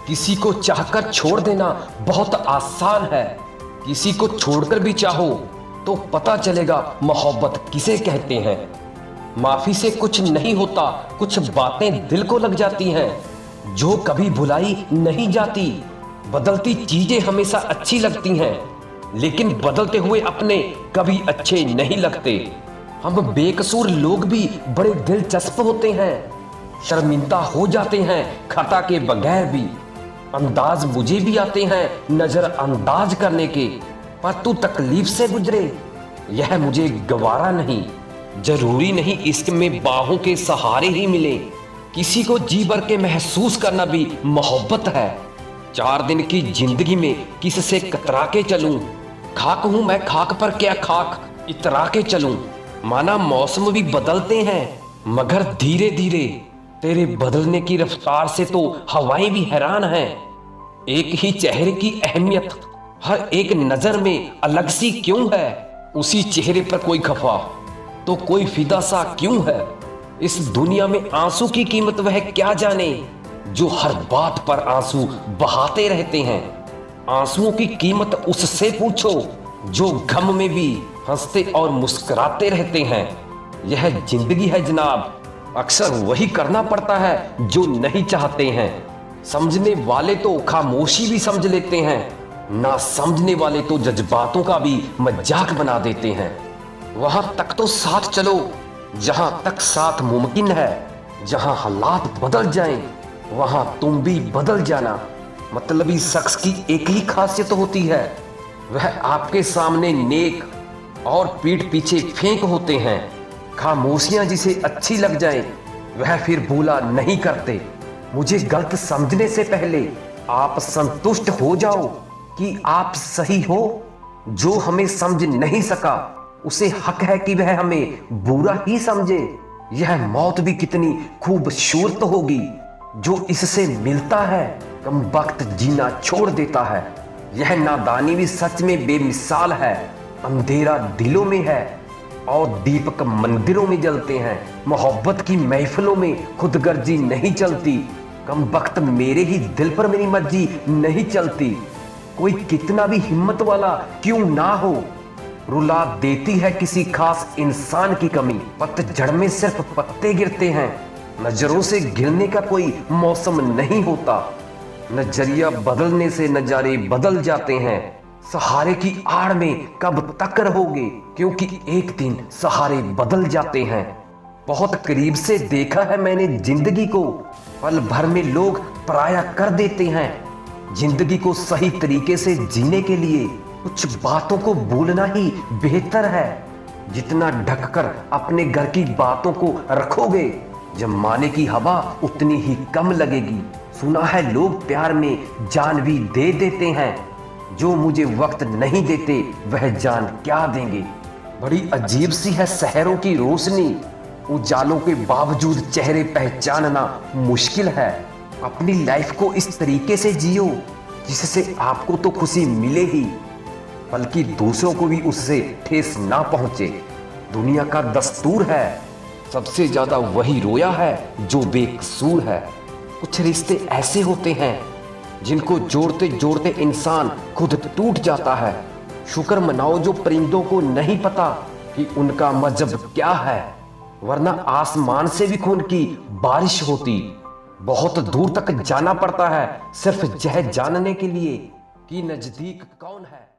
किसी को चाहकर छोड़ देना बहुत आसान है, किसी को छोड़कर भी चाहो तो पता चलेगा मोहब्बत किसे कहते हैं। माफी से कुछ नहीं होता, कुछ बातें दिल को लग जाती हैं जो कभी भुलाई नहीं जाती। बदलती चीजें हमेशा अच्छी लगती हैं, लेकिन बदलते हुए अपने कभी अच्छे नहीं लगते। हम बेकसूर लोग भी बड़े दिलचस्प होते हैं, शर्मिंदा हो जाते हैं खता के बगैर भी। अंदाज मुझे भी आते हैं नजरअंदाज करने के, पर तू तकलीफ से गुजरे यह मुझे गवारा नहीं। जरूरी नहीं इश्क में बाहों के सहारे ही मिले, किसी को जी भर के महसूस करना भी मोहब्बत है। 4 दिन की जिंदगी में किससे कतरा के चलूं, खाक हूं मैं खाक पर क्या खाक इतरा के चलूं। माना मौसम भी बदलते हैं मगर धीरे धीरे, तेरे बदलने की रफ्तार से तो हवाएं भी हैरान हैं। एक ही चेहरे की अहमियत हर एक नजर में अलग सी क्यों है। उसी चेहरे पर कोई खफा तो कोई फिदा सा क्यों है। इस दुनिया में आंसू की कीमत वह क्या जाने, जो हर बात पर आंसू बहाते रहते हैं। आंसुओं की कीमत उससे पूछो जो गम में भी हंसते और मुस्कुराते रहते हैं। यह जिंदगी है जनाब, अक्सर वही करना पड़ता है जो नहीं चाहते हैं। समझने वाले तो खामोशी भी समझ लेते हैं, ना समझने वाले तो जज्बातों का भी मजाक बना देते हैं। वहां तक तो साथ चलो जहां तक साथ मुमकिन है, जहां हालात बदल जाएं वहां तुम भी बदल जाना। मतलबी शख्स की एक ही खासियत होती है, वह आपके सामने नेक और पीठ पीछे फेंक होते हैं। खामोशियां जिसे अच्छी लग जाए वह फिर भूला नहीं करते। मुझे गलत समझने से पहले आप संतुष्ट हो जाओ कि आप सही हो। जो हमें समझ नहीं सका उसे हक है कि वह हमें बुरा ही समझे। यह मौत भी कितनी खूबसूरत होगी जो इससे मिलता है कम वक्त जीना छोड़ देता है। यह नादानी भी सच में बेमिसाल है। अंधेरा दिलों में है और दीपक मंदिरों में जलते हैं। मोहब्बत की महफिलों में खुदगर्जी नहीं चलती, कम वक्त मेरे ही दिल पर मेरी मर्जी नहीं चलती। कोई कितना भी हिम्मत वाला क्यों ना हो, रुला देती है किसी खास इंसान की कमी। पतझड़ में सिर्फ पत्ते गिरते हैं, नजरों से गिरने का कोई मौसम नहीं होता। नजरिया बदलने से नजारे बदल जाते हैं। सहारे की आड़ में कब तक रहोगे, क्योंकि एक दिन सहारे बदल जाते हैं। बहुत करीब से देखा है मैंने जिंदगी को, पल भर में लोग पराया कर देते हैं। जिंदगी को सही तरीके से जीने के लिए कुछ बातों को भूलना ही बेहतर है। जितना ढककर अपने घर की बातों को रखोगे, जमाने की हवा उतनी ही कम लगेगी। सुना है लोग प्यार में जान भी दे देते हैं, जो मुझे वक्त नहीं देते वह जान क्या देंगे। बड़ी अजीब सी है शहरों की रोशनी, उजालों के बावजूद चेहरे पहचानना मुश्किल है। अपनी लाइफ को इस तरीके से जियो जिससे आपको तो खुशी मिले ही, बल्कि दूसरों को भी उससे ठेस ना पहुंचे। दुनिया का दस्तूर है, सबसे ज्यादा वही रोया है जो बेकसूर है। कुछ रिश्ते ऐसे होते हैं जिनको जोड़ते जोड़ते इंसान खुद टूट जाता है। शुक्र मनाओ जो परिंदों को नहीं पता कि उनका मजहब क्या है, वरना आसमान से भी खून की बारिश होती। बहुत दूर तक जाना पड़ता है सिर्फ यह जानने के लिए कि नजदीक कौन है।